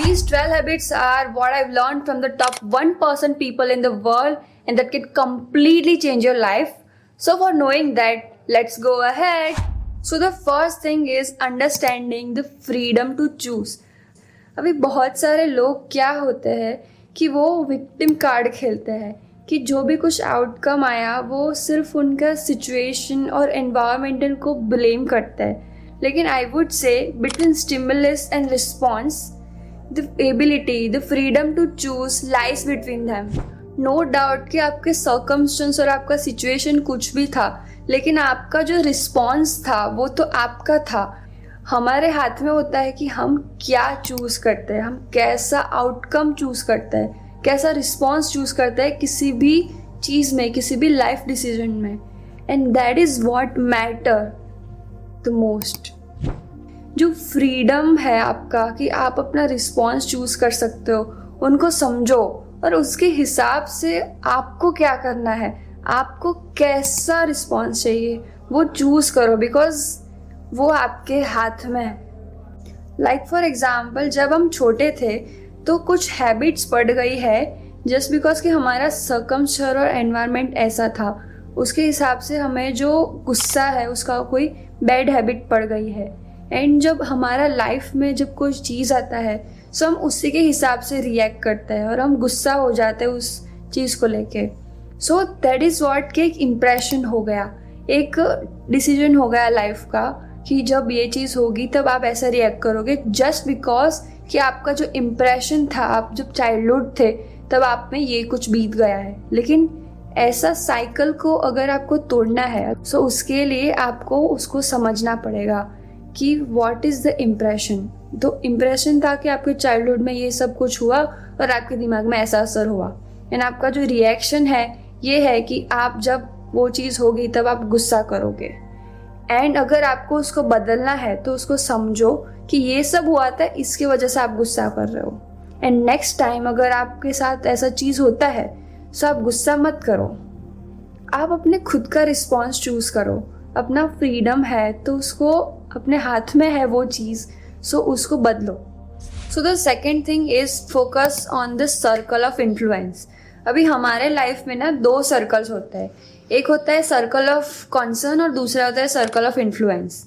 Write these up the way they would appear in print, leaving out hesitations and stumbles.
These 12 habits are what I've learned from the top 1% people in the world and that can completely change your life. So, for knowing that, let's go ahead. So, the first thing is understanding the freedom to choose. अभी बहुत सारे लोग क्या होते हैं कि वो victim card खेलते हैं कि जो भी कुछ आउटकम आया वो सिर्फ उनका सिचुएशन और एनवायरमेंटल को ब्लेम करता है. लेकिन I would say between stimulus and response the ability the freedom to choose lies between them. No doubt कि आपके सर्कमस्टेंस और आपका सिचुएशन कुछ भी था, लेकिन आपका जो रिस्पॉन्स था वो तो आपका था. हमारे हाथ में होता है कि हम क्या चूज करते हैं, हम कैसा आउटकम चूज करते हैं, कैसा रिस्पॉन्स चूज करते हैं किसी भी चीज़ में, किसी भी लाइफ डिसीजन में. And that is what matter the most. जो फ्रीडम है आपका कि आप अपना रिस्पॉन्स चूज कर सकते हो, उनको समझो और उसके हिसाब से आपको क्या करना है, आपको कैसा रिस्पॉन्स चाहिए वो चूज करो, बिकॉज वो आपके हाथ में है. लाइक फॉर एग्जाम्पल, जब हम छोटे थे तो कुछ हैबिट्स पड़ गई है जस्ट बिकॉज कि हमारा सर्कमस्टेंस और एनवायरनमेंट ऐसा था. उसके हिसाब से हमें जो गुस्सा है उसका कोई बैड हैबिट पड़ गई है. एंड जब हमारा लाइफ में जब कोई चीज़ आता है सो हम उसी के हिसाब से रिएक्ट करते हैं और हम गुस्सा हो जाते हैं उस चीज़ को लेके. सो दैट इज़ व्हाट कि एक इम्प्रेशन हो गया, एक डिसीजन हो गया लाइफ का कि जब ये चीज़ होगी तब आप ऐसा रिएक्ट करोगे, जस्ट बिकॉज कि आपका जो इम्प्रेशन था, आप जब चाइल्डहुड थे तब आप में ये कुछ बीत गया है. लेकिन ऐसा साइकिल को अगर आपको तोड़ना है सो उसके लिए आपको उसको समझना पड़ेगा कि व्हाट इज़ द इम्प्रेशन. तो इम्प्रेशन था कि आपके चाइल्डहुड में ये सब कुछ हुआ और आपके दिमाग में ऐसा असर हुआ. एंड आपका जो रिएक्शन है ये है कि आप जब वो चीज़ होगी तब आप गुस्सा करोगे. एंड अगर आपको उसको बदलना है तो उसको समझो कि ये सब हुआ था, इसकी वजह से आप गुस्सा कर रहे हो. एंड नेक्स्ट टाइम अगर आपके साथ ऐसा चीज़ होता है तो आप गुस्सा मत करो, आप अपने खुद का रिस्पॉन्स चूज़ करो. अपना फ्रीडम है तो उसको अपने हाथ में है वो चीज़, सो उसको बदलो. So the second thing is focus on the circle of influence. अभी हमारे लाइफ में ना दो सर्कल्स होते हैं, एक होता है सर्कल ऑफ कॉन्सर्न और दूसरा होता है सर्कल ऑफ इन्फ्लुएंस.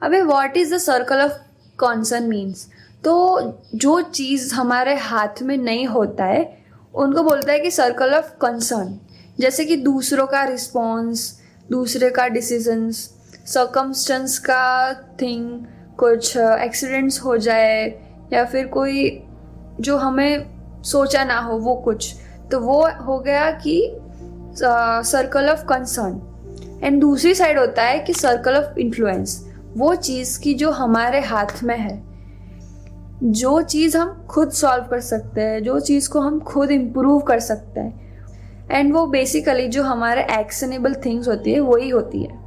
अबे what is the circle of concern means, तो जो चीज़ हमारे हाथ में नहीं होता है उनको बोलता है कि सर्कल ऑफ कंसर्न. जैसे कि दूसरों का रिस्पॉन्स, दूसरे का डिसीजंस, सर्कमस्टेंस का थिंग, कुछ एक्सीडेंट्स हो जाए या फिर कोई जो हमें सोचा ना हो वो कुछ, तो वो हो गया कि सर्कल ऑफ कंसर्न. एंड दूसरी साइड होता है कि सर्कल ऑफ इन्फ्लुएंस, वो चीज़ की जो हमारे हाथ में है, जो चीज़ हम खुद सॉल्व कर सकते हैं, जो चीज़ को हम खुद इम्प्रूव कर सकते हैं. एंड वो बेसिकली जो हमारे एक्शनेबल थिंग्स होती है वही होती है.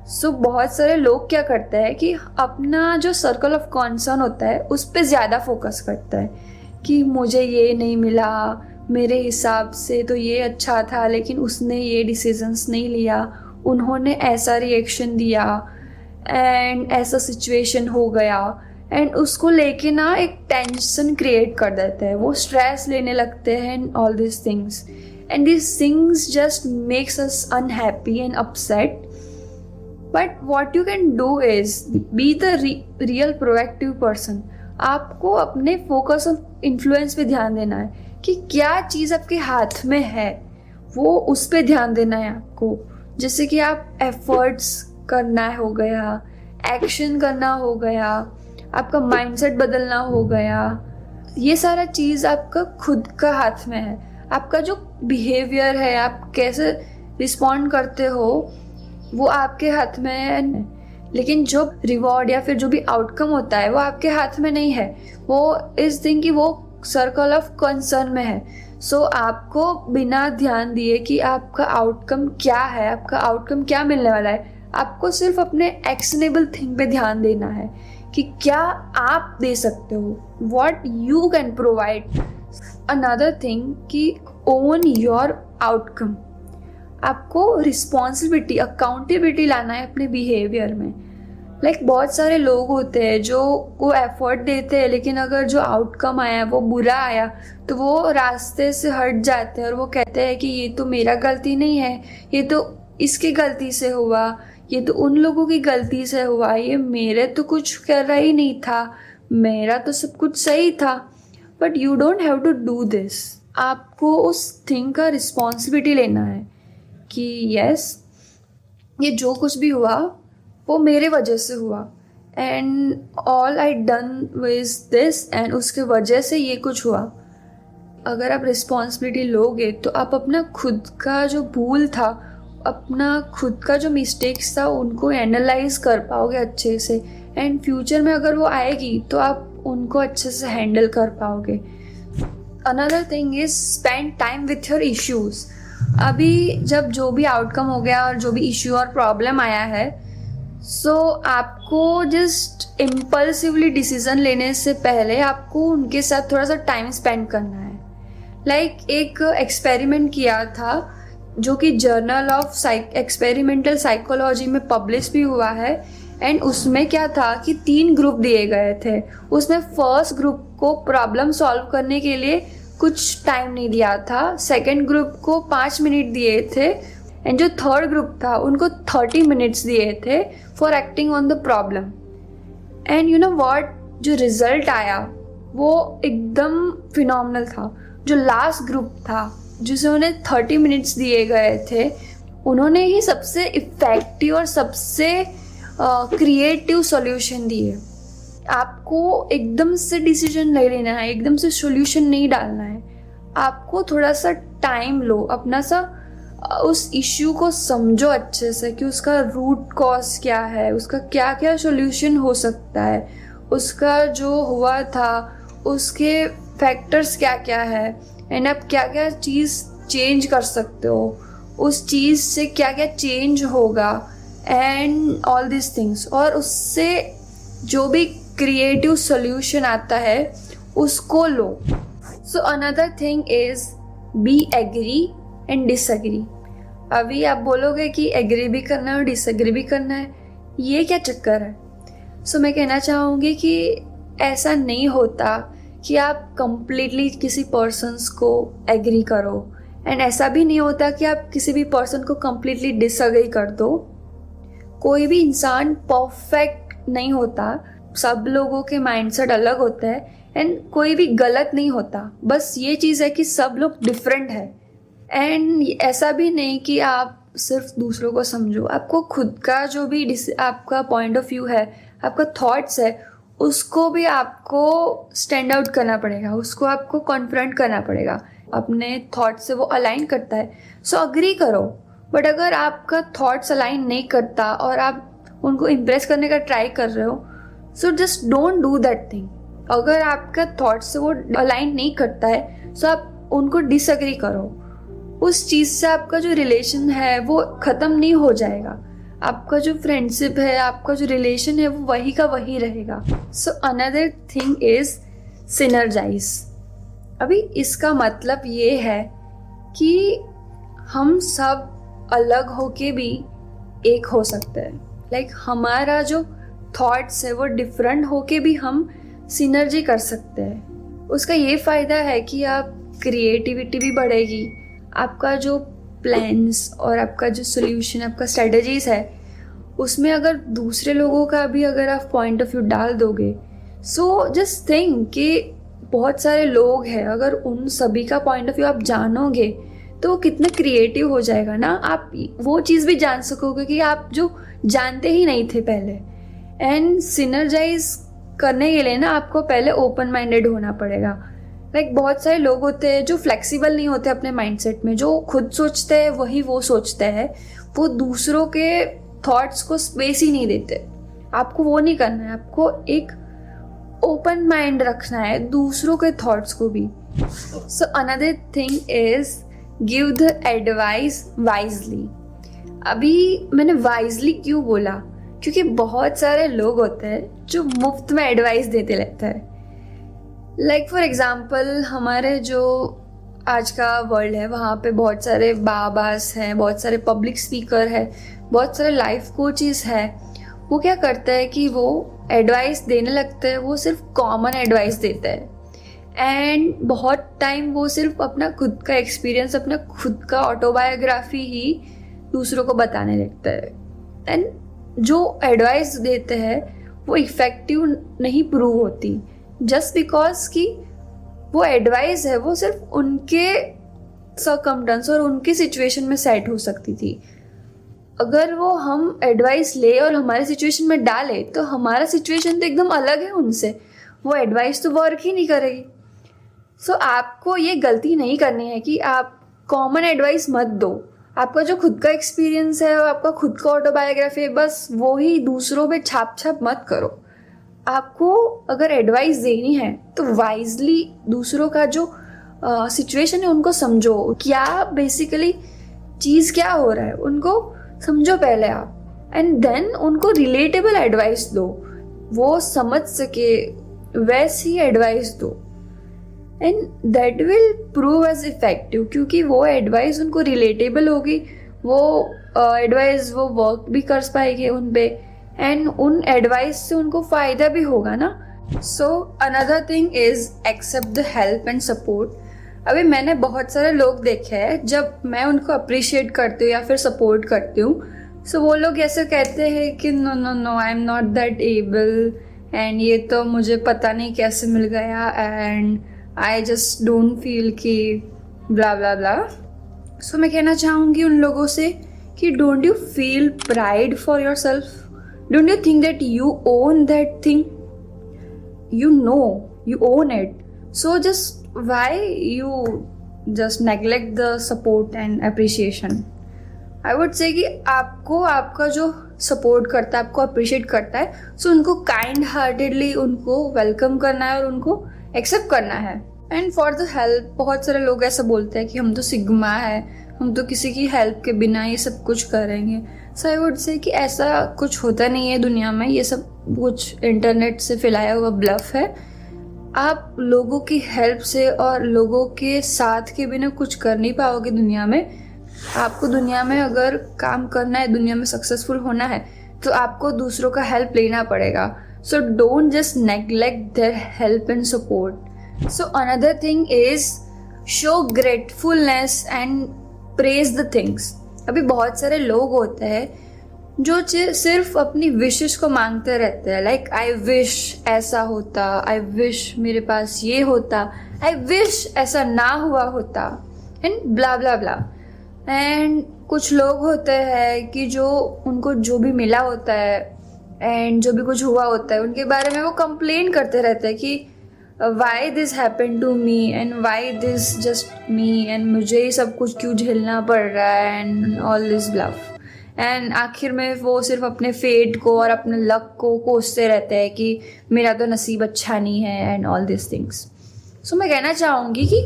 सो बहुत सारे लोग क्या करते हैं कि अपना जो सर्कल ऑफ कंसर्न होता है उस पर ज़्यादा फोकस करते हैं कि मुझे ये नहीं मिला, मेरे हिसाब से तो ये अच्छा था लेकिन उसने ये डिसीजंस नहीं लिया, उन्होंने ऐसा रिएक्शन दिया एंड ऐसा सिचुएशन हो गया. एंड उसको लेके ना एक टेंशन क्रिएट कर देते हैं, वो स्ट्रेस लेने लगते हैं and all this things. And this things just makes us unhappy and upset. But what you can do is be the real proactive person. आपको अपने फोकस ऑफ इन्फ्लुएंस पे ध्यान देना है कि क्या चीज़ आपके हाथ में है, वो उस पर ध्यान देना है आपको. जैसे कि आप एफर्ट्स करना हो गया, एक्शन करना हो गया, आपका माइंडसेट बदलना हो गया, ये सारा चीज़ आपका खुद का हाथ में है. आपका जो बिहेवियर है, आप कैसे रिस्पॉन्ड करते हो वो आपके हाथ में है. लेकिन जो रिवॉर्ड या फिर जो भी आउटकम होता है वो आपके हाथ में नहीं है, वो इस थिंग की वो सर्कल ऑफ कंसर्न में है. सो आपको बिना ध्यान दिए कि आपका आउटकम क्या है, आपका आउटकम क्या मिलने वाला है, आपको सिर्फ अपने एक्शनेबल थिंग पे ध्यान देना है कि क्या आप दे सकते हो, what you can provide. Another thing कि ओन योर आउटकम. आपको रिस्पॉन्सिबिलिटी, अकाउंटेबिलिटी लाना है अपने बिहेवियर में. बहुत सारे लोग होते हैं जो वो एफर्ट देते हैं, लेकिन अगर जो आउटकम आया वो बुरा आया तो वो रास्ते से हट जाते हैं और वो कहते हैं कि ये तो मेरा गलती नहीं है, ये तो इसकी गलती से हुआ, ये तो उन लोगों की गलती से हुआ, ये मेरे तो कुछ कर रहा ही नहीं था, मेरा तो सब कुछ सही था। But you don't have to do this. आपको उस थिंग का रिस्पॉन्सिबिलिटी लेना है कि यस, ये जो कुछ भी हुआ वो मेरे वजह से हुआ, and all I done with this, and उसके वजह से ये कुछ हुआ। अगर आप रिस्पॉन्सिबिलिटी लोगे तो आप अपना खुद का जो भूल था, अपना खुद का जो मिस्टेक्स था, उनको एनालाइज कर पाओगे अच्छे से, एंड फ्यूचर में अगर वो आएगी तो आप उनको अच्छे से हैंडल कर पाओगे। Another thing is spend time with your issues. अभी जब जो भी आउटकम हो गया और जो भी इश्यू और प्रॉब्लम आया है, सो आपको जस्ट इम्पल्सिवली डिसीजन लेने से पहले आपको उनके साथ थोड़ा सा टाइम स्पेंड करना है। एक एक्सपेरिमेंट किया था जो कि जर्नल ऑफ एक्सपेरिमेंटल साइकोलॉजी में पब्लिश भी हुआ है, एंड उसमें क्या था कि 3 ग्रुप दिए गए थे। उसमें फर्स्ट ग्रुप को प्रॉब्लम सॉल्व करने के लिए कुछ टाइम नहीं दिया था, सेकेंड ग्रुप को 5 मिनट दिए थे, एंड जो थर्ड ग्रुप था उनको 30 मिनट्स दिए थे for acting on the problem. And you know what, जो रिजल्ट आया वो एकदम फिनोमिनल था। जो लास्ट ग्रुप था जिसे उन्हें 30 मिनट्स दिए गए थे, उन्होंने ही सबसे इफ़ेक्टिव और सबसे क्रिएटिव सॉल्यूशन दिए। आपको एकदम से डिसीजन नहीं लेना है, एकदम से सॉल्यूशन नहीं डालना है। आपको थोड़ा सा टाइम लो, अपना सा उस इश्यू को समझो अच्छे से कि उसका रूट कॉज क्या है, उसका क्या क्या सॉल्यूशन हो सकता है, उसका जो हुआ था उसके फैक्टर्स क्या क्या है, एंड आप क्या क्या चीज़ चेंज कर सकते हो, उस चीज़ से क्या क्या चेंज होगा, एंड ऑल दिस थिंग्स। और उससे जो भी क्रिएटिव सॉल्यूशन आता है उसको लो। So another thing is be agree and disagree. अभी आप बोलोगे कि एग्री भी करना है और डिसएग्री भी करना है, ये क्या चक्कर है? सो मैं कहना चाहूँगी कि ऐसा नहीं होता कि आप कंप्लीटली किसी पर्सन्स को एग्री करो, एंड ऐसा भी नहीं होता कि आप किसी भी पर्सन को कंप्लीटली डिसएग्री कर दो। कोई भी इंसान परफेक्ट नहीं होता, सब लोगों के माइंडसेट अलग होते हैं, एंड कोई भी गलत नहीं होता। बस ये चीज़ है कि सब लोग डिफरेंट है, एंड ऐसा भी नहीं कि आप सिर्फ दूसरों को समझो। आपको खुद का जो भी आपका पॉइंट ऑफ व्यू है, आपका थॉट्स है, उसको भी आपको स्टैंड आउट करना पड़ेगा, उसको आपको कॉन्फ्रंट करना पड़ेगा। अपने थॉट से वो अलाइन करता है, सो अग्री करो। बट अगर आपका थॉट्स अलाइन नहीं करता और आप उनको इम्प्रेस करने का ट्राई कर रहे हो, so just don't do that thing. अगर आपका थॉट्स से वो अलाइन नहीं करता है, सो आप उनको डिसएग्री करो। उस चीज़ से आपका जो रिलेशन है वो ख़त्म नहीं हो जाएगा। आपका जो फ्रेंडशिप है, आपका जो रिलेशन है, वो वही का वही रहेगा। सो अनदर थिंग इज सिनर्जाइज। अभी इसका मतलब ये है कि हम सब अलग होके भी एक हो सकते हैं। हमारा जो थॉट्स है वो डिफरेंट होके भी हम सिनर्जी कर सकते हैं। उसका ये फ़ायदा है कि आप क्रिएटिविटी भी बढ़ेगी, आपका जो प्लान्स और आपका जो सोल्यूशन, आपका स्ट्रेटजीज है, उसमें अगर दूसरे लोगों का भी अगर आप पॉइंट ऑफ व्यू डाल दोगे, सो जस्ट थिंक कि बहुत सारे लोग हैं, अगर उन सभी का पॉइंट ऑफ व्यू आप जानोगे तो वो कितना क्रिएटिव हो जाएगा ना। आप वो चीज़ भी जान सकोगे कि आप जो जानते ही नहीं थे पहले। एंड सिनर्जाइज करने के लिए ना आपको पहले ओपन माइंडेड होना पड़ेगा। बहुत सारे लोग होते हैं जो फ्लेक्सिबल नहीं होते अपने माइंडसेट में, जो खुद सोचते हैं वही वो सोचते हैं, वो दूसरों के थॉट्स को स्पेस ही नहीं देते। आपको वो नहीं करना है, आपको एक ओपन माइंड रखना है दूसरों के थॉट्स को भी। सो another thing is give the advice wisely. अभी मैंने वाइजली क्यों बोला? क्योंकि बहुत सारे लोग होते हैं जो मुफ्त में एडवाइस देते रहते हैं। फॉर एग्जाम्पल, हमारे जो आज का वर्ल्ड है वहाँ पे बहुत सारे बाबास हैं, बहुत सारे पब्लिक स्पीकर हैं, बहुत सारे लाइफ कोचेस हैं, वो क्या करता है कि वो एडवाइस देने लगता है, वो सिर्फ कॉमन एडवाइस देता है एंड बहुत टाइम वो सिर्फ अपना खुद का एक्सपीरियंस, अपना खुद का ऑटोबायोग्राफी ही दूसरों को बताने लगता है। एंड जो एडवाइस देते हैं वो इफ़ेक्टिव नहीं प्रूव होती, जस्ट बिकॉज कि वो एडवाइस है वो सिर्फ उनके सर्कमस्टेंस और उनकी सिचुएशन में सेट हो सकती थी। अगर वो हम एडवाइस ले और हमारे सिचुएशन में डाले तो हमारा सिचुएशन तो एकदम अलग है उनसे, वो एडवाइस तो वर्क ही नहीं करेगी। सो आपको ये गलती नहीं करनी है कि आप कॉमन एडवाइस मत दो। आपका जो खुद का एक्सपीरियंस है, आपका खुद का ऑटोबायोग्राफी है, बस वो ही दूसरों पे छाप छाप मत करो। आपको अगर एडवाइस देनी है तो वाइजली दूसरों का जो सिचुएशन है उनको समझो, क्या बेसिकली चीज़ क्या हो रहा है उनको समझो पहले आप, एंड देन उनको रिलेटेबल एडवाइस दो, वो समझ सके वैसी एडवाइस दो and that will prove as effective, क्योंकि वो एडवाइस उनको रिलेटेबल होगी, वो एडवाइस वो वर्क भी कर पाएंगे उन पे एंड उन एडवाइस से उनको फ़ायदा भी होगा ना। So another thing is accept the help and support. अभी मैंने बहुत सारे लोग देखे हैं, जब मैं उनको अप्रिशिएट करती हूँ या फिर सपोर्ट करती हूँ, सो वो लोग ऐसे कहते हैं कि no no no I am not that able and ये तो मुझे पता नहीं कैसे मिल गया and I just don't feel कि ब्ला ब्ला ब्ला। सो मैं कहना चाहूँगी उन लोगों से कि don't you feel pride for your self, don't you think that you own that thing, you know you own it, so just why you just neglect the support and appreciation? I would say कि आपको आपका जो support करता है, आपको appreciate करता है, सो उनको काइंड हार्टेडली उनको वेलकम करना है और उनको एक्सेप्ट करना है। एंड फॉर द हेल्प, बहुत सारे लोग ऐसा बोलते हैं कि हम तो सिग्मा है, हम तो किसी की हेल्प के बिना ये सब कुछ करेंगे। सो आई वुड से कि ऐसा कुछ होता नहीं है दुनिया में, ये सब कुछ इंटरनेट से फैलाया हुआ ब्लफ है। आप लोगों की हेल्प से और लोगों के साथ के बिना कुछ कर नहीं पाओगे दुनिया में। आपको दुनिया में अगर काम करना है, दुनिया में सक्सेसफुल होना है, तो आपको दूसरों का हेल्प लेना पड़ेगा। So don't just neglect their help and support. So another thing is show gratefulness and praise the things. अभी बहुत सारे लोग होते हैं जो सिर्फ अपनी विशेस को मांगते रहते हैं, लाइक आई विश ऐसा होता, आई विश मेरे पास ये होता, आई विश ऐसा ना हुआ होता and blah blah blah. And कुछ लोग होते हैं कि जो उनको जो भी मिला होता है एंड जो भी कुछ हुआ होता है उनके बारे में वो कंप्लेन करते रहते हैं कि why this happen to me and why this just me and मुझे ही सब कुछ क्यों झेलना पड़ रहा है and all this bluff. And आखिर में वो सिर्फ अपने फेट को और अपने लक को कोसते रहते हैं कि मेरा तो नसीब अच्छा नहीं है एंड ऑल दिस थिंग्स। सो मैं कहना चाहूँगी कि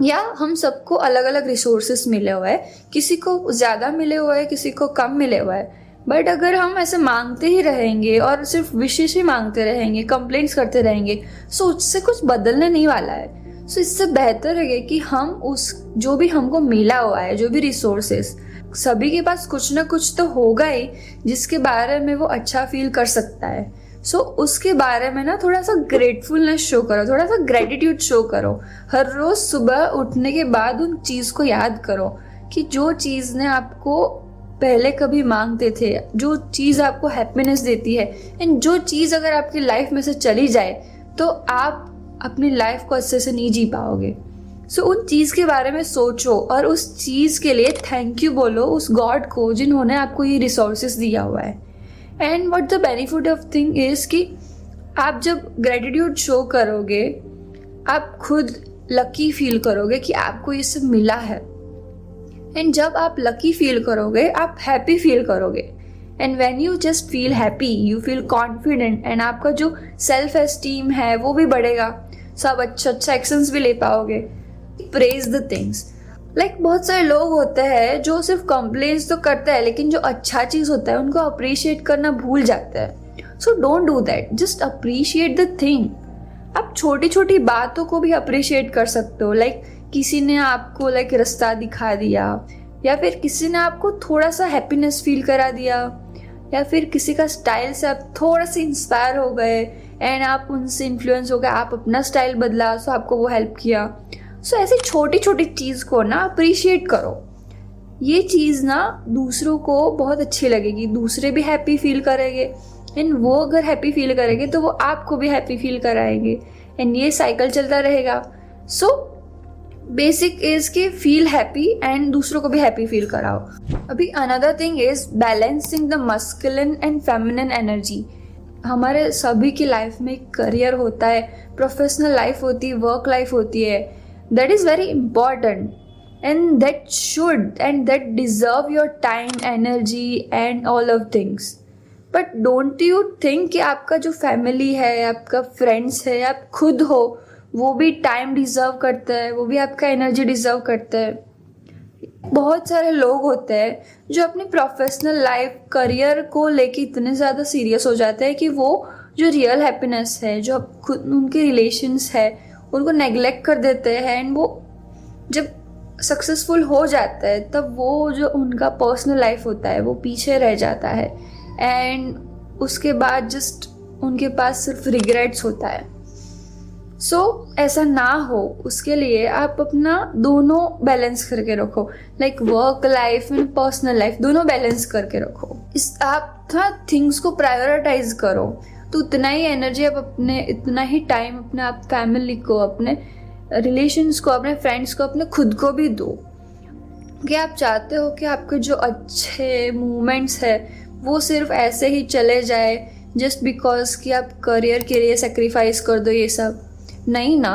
या हम सबको अलग अलग रिसोर्सेस मिले हुए हैं, किसी को ज़्यादा मिले हुए हैं, किसी को कम मिले हुए हैं, बट अगर हम ऐसे मांगते ही रहेंगे और सिर्फ विशेष ही मांगते रहेंगे, कंप्लेंट्स करते रहेंगे, सो उससे कुछ बदलने नहीं वाला है। सो इससे बेहतर है कि हम उस जो भी हमको मिला हुआ है, जो भी रिसोर्सेस, सभी के पास कुछ ना कुछ तो होगा ही जिसके बारे में वो अच्छा फील कर सकता है। सो उसके बारे में ना थोड़ा सा ग्रेटफुलनेस शो करो, थोड़ा सा ग्रेटिट्यूड शो करो। हर रोज़ सुबह उठने के बाद उन चीज़ को याद करो कि जो चीज़ ने आपको पहले कभी मांगते थे, जो चीज़ आपको हैप्पीनेस देती है, एंड जो चीज़ अगर आपकी लाइफ में से चली जाए तो आप अपनी लाइफ को अच्छे से नहीं जी पाओगे। सो उन चीज़ के बारे में सोचो और उस चीज़ के लिए थैंक यू बोलो उस गॉड को जिन्होंने आपको ये रिसोर्सेस दिया हुआ है। And what the benefit of thing is कि आप जब ग्रेटिट्यूड शो करोगे, आप खुद लकी फील करोगे कि आपको ये सब मिला है। एंड जब आप लकी फील करोगे, आप हैप्पी फील करोगे। And when you just feel happy, you feel confident and आपका जो सेल्फ एस्टीम है वो भी बढ़ेगा। सब अच्छा एक्शंस भी ले पाओगे। प्रेज द थिंग्स, लाइक बहुत सारे लोग होते हैं जो सिर्फ कंप्लेंट्स तो करते हैं लेकिन जो अच्छा चीज़ होता है उनको अप्रिशिएट करना भूल जाते हैं। So don't do that, just appreciate the thing. आप छोटी छोटी बातों को भी अप्रिशिएट कर सकते हो, लाइक किसी ने आपको रास्ता दिखा दिया, या फिर किसी ने आपको थोड़ा सा हैप्पीनेस फील करा दिया, या फिर किसी का स्टाइल से आप थोड़ा सा इंस्पायर हो गए एंड आप उनसे इन्फ्लुएंस हो गए, आप अपना स्टाइल बदला, सो आपको वो हेल्प किया। सो ऐसी छोटी छोटी चीज़ को ना अप्रिशिएट करो। ये चीज़ ना दूसरों को बहुत अच्छी लगेगी, दूसरे भी हैप्पी फील करेंगे एंड वो अगर हैप्पी फील करेंगे तो वो आपको भी हैप्पी फील कराएंगे एंड ये साइकिल चलता रहेगा। सो बेसिक इज कि फील हैप्पी एंड दूसरों को भी हैप्पी फील कराओ। अभी another thing is balancing the masculine and feminine energy. हमारे सभी की लाइफ में करियर होता है, प्रोफेशनल लाइफ होती है, वर्क लाइफ होती है। That is very important and that should and that deserve your time, energy and all of things. But don't you think कि आपका जो फैमिली है, आपका फ्रेंड्स है, आप खुद हो, वो भी टाइम डिज़र्व करता है, वो भी आपका एनर्जी डिज़र्व करता है। बहुत सारे लोग होते हैं जो अपनी प्रोफेशनल लाइफ, करियर को लेके इतने ज़्यादा सीरियस हो जाते हैं कि वो जो रियल हैप्पीनेस है, जो खुद उनके रिलेशंस है, उनको नेग्लेक्ट कर देते हैं एंड वो जब सक्सेसफुल हो जाता है तब वो जो उनका पर्सनल लाइफ होता है वो पीछे रह जाता है एंड उसके बाद जस्ट उनके पास सिर्फ रिग्रेट्स होता है। सो ऐसा ना हो, उसके लिए आप अपना दोनों बैलेंस करके रखो, like work life and personal life दोनों बैलेंस करके रखो। आप थोड़ा थिंग्स को प्रायोरिटाइज करो, तो उतना ही एनर्जी आप अपने, इतना ही टाइम अपने आप फैमिली को, अपने रिलेशंस को, अपने फ्रेंड्स को, अपने खुद को भी दो। कि आप चाहते हो कि आपके जो अच्छे मोमेंट्स है वो सिर्फ ऐसे ही चले जाए जस्ट बिकॉज कि आप करियर के लिए सेक्रीफाइस कर दो, ये सब नहीं ना।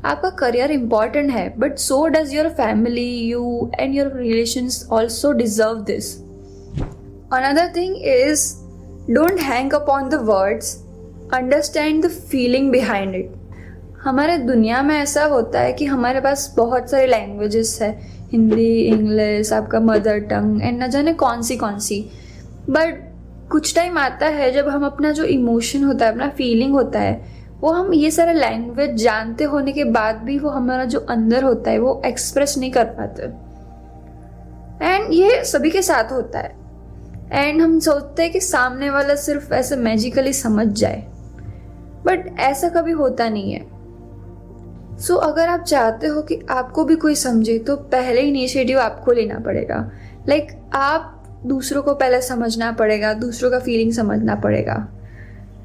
आपका करियर इम्पॉर्टेंट है but so does your family, you and your relations also deserve this. Another thing is don't hang upon the words, understand the feeling behind it. हमारे दुनिया में ऐसा होता है कि हमारे पास बहुत सारे लैंग्वेजेस है, हिंदी, इंग्लिश, आपका मदर टंग एंड न जाने कौन सी। बट कुछ टाइम आता है जब हम अपना जो इमोशन होता है, अपना फीलिंग होता है, वो हम ये सारे लैंग्वेज जानते होने के बाद भी वो हमारा जो अंदर होता है वो एक्सप्रेस नहीं कर पाते। एंड ये सभी के साथ होता है एंड हम सोचते हैं कि सामने वाला सिर्फ ऐसे मैजिकली समझ जाए, बट ऐसा कभी होता नहीं है। सो अगर आप चाहते हो कि आपको भी कोई समझे तो पहले इनिशिएटिव आपको लेना पड़ेगा। लाइक आप दूसरों को पहले समझना पड़ेगा, दूसरों का फीलिंग समझना पड़ेगा।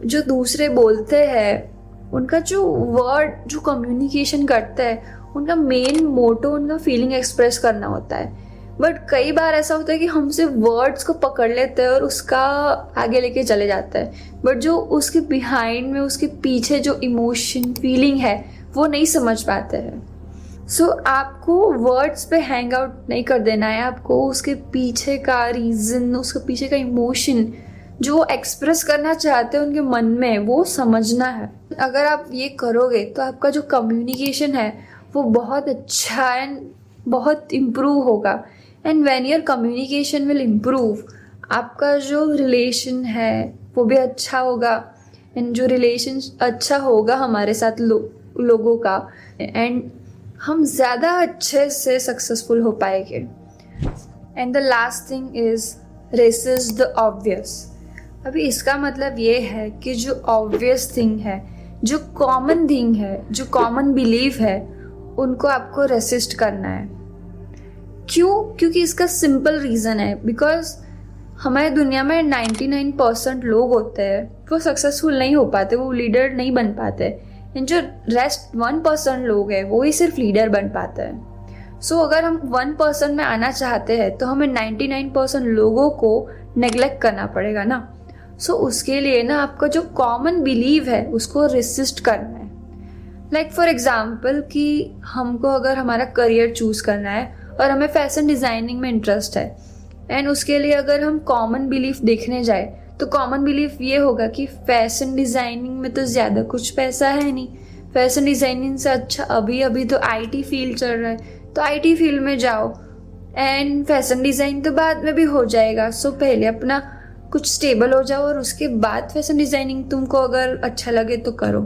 जो दूसरे बोलते हैं उनका जो वर्ड, जो कम्युनिकेशन करता है, उनका मेन मोटो उनका फीलिंग एक्सप्रेस करना होता है। बट कई बार ऐसा होता है कि हम सिर्फ वर्ड्स को पकड़ लेते हैं और उसका आगे लेके चले जाते हैं, बट जो उसके बिहाइंड में, उसके पीछे जो इमोशन, फीलिंग है वो नहीं समझ पाते हैं। सो आपको वर्ड्स पे हैंग आउट नहीं कर देना है, आपको उसके पीछे का रीज़न, उसके पीछे का इमोशन जो एक्सप्रेस करना चाहते हैं उनके मन में, वो समझना है। अगर आप ये करोगे तो आपका जो कम्युनिकेशन है वो बहुत अच्छा एंड बहुत इम्प्रूव होगा। And when your communication will improve, आपका जो रिलेशन है वो भी अच्छा होगा एंड जो रिलेशन अच्छा होगा हमारे साथ लोगों का, एंड हम ज़्यादा अच्छे से सक्सेसफुल हो पाएंगे। And the last thing is resist the obvious. अभी इसका मतलब ये है कि जो ऑब्वियस थिंग है, जो कॉमन थिंग है, जो कॉमन बिलीफ है, उनको आपको रेसिस्ट करना है। क्यों? क्योंकि इसका सिंपल रीज़न है, बिकॉज हमारे दुनिया में 99% लोग होते हैं वो सक्सेसफुल नहीं हो पाते, वो लीडर नहीं बन पाते, एंड जो रेस्ट 1% लोग हैं वो ही सिर्फ लीडर बन पाते हैं। सो अगर हम 1% में आना चाहते हैं तो हमें 99% लोगों को नेग्लेक्ट करना पड़ेगा ना। सो उसके लिए ना आपका जो कॉमन बिलीव है उसको रेसिस्ट करना है। लाइक फॉर एग्जाम्पल कि हमको अगर हमारा करियर चूज करना है और हमें फैशन डिज़ाइनिंग में इंटरेस्ट है, एंड उसके लिए अगर हम कॉमन बिलीफ देखने जाए तो कॉमन बिलीफ ये होगा कि फैशन डिज़ाइनिंग में तो ज़्यादा कुछ पैसा है नहीं, फैशन डिज़ाइनिंग से अच्छा अभी तो आईटी फील्ड चल रहा है, तो आईटी फील्ड में जाओ एंड फैशन डिज़ाइन तो बाद में भी हो जाएगा। सो पहले अपना कुछ स्टेबल हो जाओ और उसके बाद फैशन डिज़ाइनिंग तुमको अगर अच्छा लगे तो करो।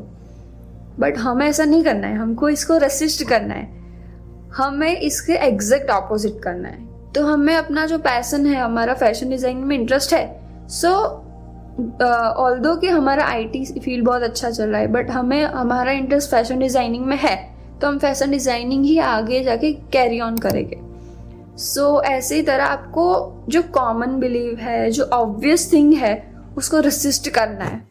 बट हमें ऐसा नहीं करना है, हमको इसको रेसिस्ट करना है, हमें इसके एग्जैक्ट ऑपोजिट करना है। तो हमें अपना जो पैशन है, हमारा फैशन डिज़ाइनिंग में इंटरेस्ट है, सो ऑल्दो कि हमारा आईटी फील्ड बहुत अच्छा चल रहा है, बट हमें हमारा इंटरेस्ट फैशन डिज़ाइनिंग में है, तो हम फैशन डिज़ाइनिंग ही आगे जाके कैरी ऑन करेंगे। सो ऐसे ही तरह आपको जो कॉमन बिलीव है, जो ऑब्वियस थिंग है, उसको रेसिस्ट करना है।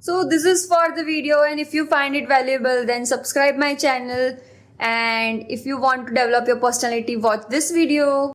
So this is for the video, and if you find it valuable, then subscribe my channel, and if you want to develop your personality, watch this video.